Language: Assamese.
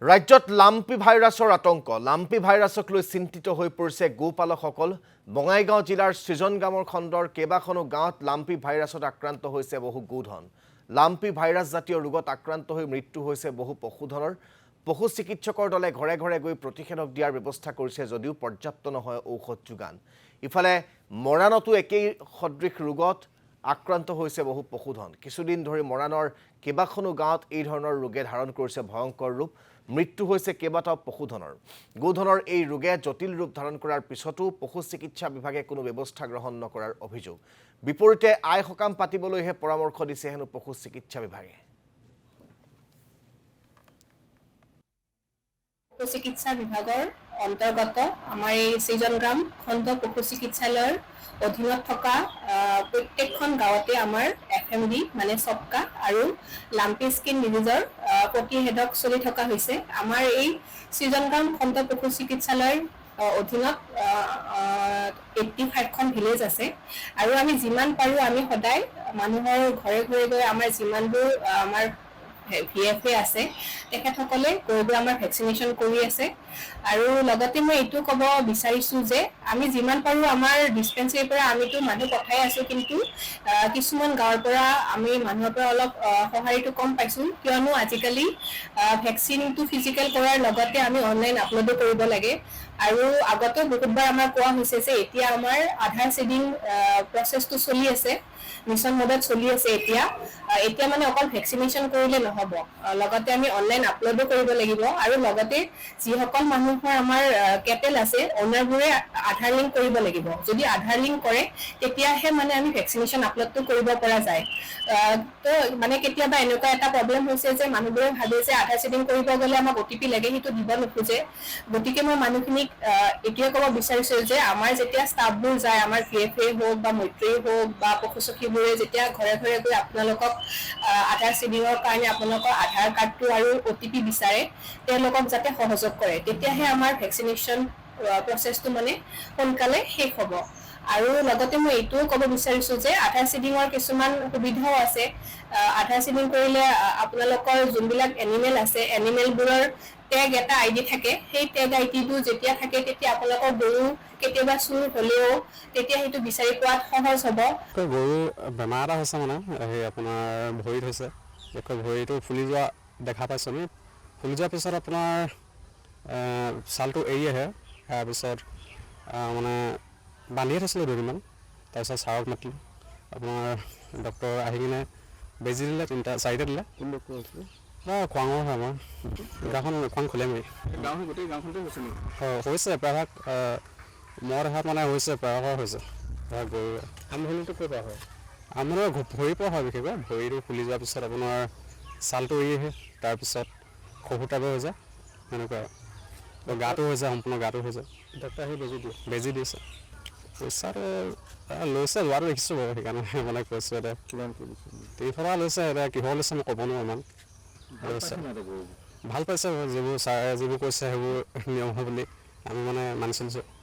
ৰাজ্যত লাম্পি ভাইৰাছৰ আতংক লাম্পি ভাইৰাছক লৈ চিন্তিত হৈ পৰিছে গোপালকসকল বঙাইগাঁও জিলাৰ সৃজনগামৰ খণ্ডৰ কেইবাখনো গাঁৱত লাম্পি ভাইৰাছত আক্ৰান্ত হৈছে বহু গোধন লাম্পি ভাইৰাছ জাতীয় ৰোগত আক্ৰান্ত হৈ মৃত্যু হৈছে বহু পশুধনৰ পশু চিকিৎসকৰ দলে ঘৰে ঘৰে গৈ প্ৰতিষেধক দিয়াৰ ব্যৱস্থা কৰিছে যদিও পৰ্যাপ্ত নহয় ঔষধ যোগান ইফালে মৰাণতো একেই সদৃশ ৰোগত আক্ৰান্ত হৈছে বহু পশুধন কিছুদিন ধৰি মৰাণৰ কেইবাখনো গাঁৱত এই ধৰণৰ ৰোগে ধাৰণ কৰিছে ভয়ংকৰ ৰূপ মৃত্যু হৈছে কেইবাটাও পশুধনৰ গোধনৰ এই ৰোগে জটিল ৰূপ ধাৰণ কৰাৰ পিছতো পশু চিকিৎসা বিভাগে কোনো ব্যৱস্থা গ্ৰহণ নকৰাৰ অভিযোগ বিপৰীতে আই হকাম পাতিবলৈহে পৰামৰ্শ দিছে হেনো পশু চিকিৎসা বিভাগে পশু চিকিৎসা বিভাগৰ অন্তৰ্গত আমাৰ এই সৃজনগ্ৰাম খণ্ড পশু চিকিৎসালয়ৰ অধীনত থকা প্ৰত্যেকখন গাঁৱতে আমাৰ এফএমডি মানে সবকা আৰু লাম্পি স্কিন ডিজিজৰ প্ৰতিষেধক চলি থকা হৈছে আমাৰ এই সৃজনগ্ৰাম খণ্ড পশু চিকিৎসালয়ৰ অধীনত 85খন ভিলেজ আছে আৰু আমি যিমান পাৰো আমি সদায় মানুহৰ ঘৰে ঘৰে গৈ আমাৰ যিমানবোৰ আমাৰ ভিএফএ আছে তেখেতসকলে গৈ গৈ আমাৰ ভেকচিনেশ্যন কৰি আছে আৰু লগতে মই এইটো ক'ব বিচাৰিছোঁ যে আমি যিমান পাৰোঁ আমাৰ ডিছপেঞ্চেৰীৰ পৰা আমিতো মানুহ পঠাই আছোঁ কিন্তু কিছুমান গাঁৱৰ পৰা আমি মানুহৰ পৰা অলপ সঁহাৰিটো কম পাইছোঁ কিয়নো আজিকালি ভেকচিনটো ফিজিকেল কৰাৰ লগতে আমি অনলাইন আপলোডো কৰিব লাগে আৰু আগতে বহুতবাৰ আমাৰ কোৱা হৈছে যে এতিয়া আমাৰ আধাৰ চিডিং প্ৰচেছটো চলি আছে মিছন মোডত চলি আছে এতিয়া মানে অকল ভেকচিনেশ্যন কৰিলে নহ'ব লগতে আমি অনলাইন আপলোডো কৰিব লাগিব আৰু লগতে যিসকল মানুহৰ আমাৰ কেটেল আছে অনাৰবোৰে আধাৰ লিংক কৰিব লাগিব যদি আধাৰ লিংক কৰে তেতিয়াহে মানে আমি ভেকচিনেশ্যন আপলোডটো কৰিব পৰা যায় তো মানে কেতিয়াবা এনেকুৱা এটা প্ৰব্লেম হৈছে যে মানুহবোৰে ভাবে যে আধাৰ চিডিং কৰিব গ'লে আমাক অ'টিপি লাগে সেইটো দিব নোখোজে গতিকে মই মানুহখিনিক এতিয়া ক'ব বিচাৰিছোঁ যে আমাৰ যেতিয়া ষ্টাফবোৰ যায় আমাৰ ভিএফএ হওক বা মৈত্ৰী হওক বা পশুসখীবোৰে যেতিয়া ঘৰে ঘৰে গৈ আপোনালোকক আধাৰ চিডিঙৰ কাৰণে আপোনালোকৰ আধাৰ কাৰ্ডটো আৰু অ'টিপি বিচাৰে তেওঁলোকক যাতে সহযোগ কৰে তেতিয়াহে আমাৰ ভেকচিনেশ্যন প্ৰচেছটো মানে সোনকালে শেষ হ'ব আৰু লগতে মই এইটোও ক'ব বিচাৰিছোঁ যে আধাৰ চিডিঙৰ কিছুমান সুবিধাও আছে আধাৰ চিডিং কৰিলে আপোনালোকৰ যোনবিলাক এনিমেল আছে এনিমেলবোৰৰ টেগ এটা আইডি থাকে সেই টেগ আইডিটো যেতিয়া থাকে তেতিয়া আপোনালোকৰ গৰু কেতিয়াবা চুৰ হ'লেও তেতিয়া সেইটো বিচাৰি পোৱাত সহজ হ'ব গৰু বেমাৰ এটা হৈছে মানে সেই আপোনাৰ ভৰিত হৈছে ভৰিটো ফুলি যোৱা দেখা পাইছোঁ আমি ফুলি যোৱাৰ পিছত আপোনাৰ ছালটো এৰি আহে তাৰপিছত মানে বান্ধিয়ে থৈছিলোঁ দুদিনমান তাৰপিছত ছাৰক মাতিলোঁ আপোনাৰ ডক্টৰ আহি কিনে বেজি দিলে 3-4টা দিলে খোৱাঙৰ হয় আমাৰ গাঁওখন খোৱাং খোলে মাৰি গোটেই গাঁওখনতে হৈছে নেকি হৈছে প্ৰায়ভাগ মোৰ দেখাত মানে হৈছে প্ৰায়ভাগ হৈছে গৰু আমদানিটো ক'ৰ পৰা হয় আমাৰ ভৰিৰ পৰা হয় বিশেষকৈ ভৰিটো ফুলি যোৱাৰ পিছত আপোনাৰ ছালটো এৰি আহে তাৰপিছত খহু টাইপৰ হৈ যায় সেনেকুৱা গাটো হৈ যায় সম্পূৰ্ণ গাটো হৈ যায় ডক্টৰ আহি বেজি দিছে পইচাটো লৈছে লোৱাটো দেখিছোঁ বাৰু সেইকাৰণে মানে কৈছোঁ এতিয়া কিমান টকা লৈছে এতিয়া কিহৰ লৈছে মই ক'ব নোৱাৰোঁ ইমান ভাল পাইছে যিবোৰ ছাৰে যিবোৰ কৈছে সেইবোৰ নিয়ম হয় বুলি আমি মানে মানি চলিছোঁ